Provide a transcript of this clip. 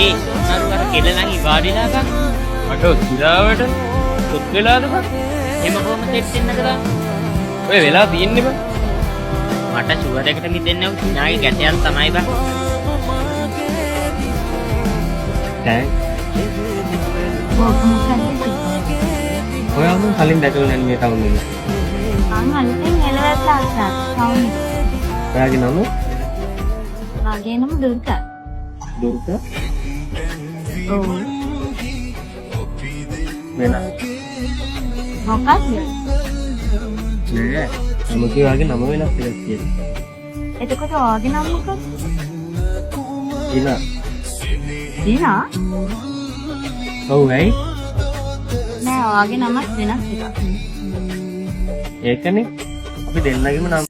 ඒ නරුවර කෙල්ලනගේ වාඩිලා බං. මට සිරාවට සොත් වෙලාද බං? එම කොහොමද දෙන්නද බං? ඔය වෙලා තියෙන්නේ බං. මට ෂුවර් එකට මිදෙන්නේ නැව සිනාගේ ගැටයක් තමයි බං. දැන් මොකක්ද? ඔයාම කලින් දැකලා නැන්නේ මේ ටවුන් එක. මම අලුතෙන් එළවලා ආසා ටවුන් එක. ඔයාගේ නම? මගේ නම දුර්ගා. දුර්ගා? ඔව්. වෙන මොකක්ද? නෑ. නම ඔයාගේ නම වෙනස් එකක් කියලා. එතකොට ඔයාගේ නම මොකක්ද? ඉනා. දිනා? ඔව් ඇයි? නෑ ඔයාගේ නමත් වෙනස් එකක්. ඒකනේ අපි දෙන්නගෙම නම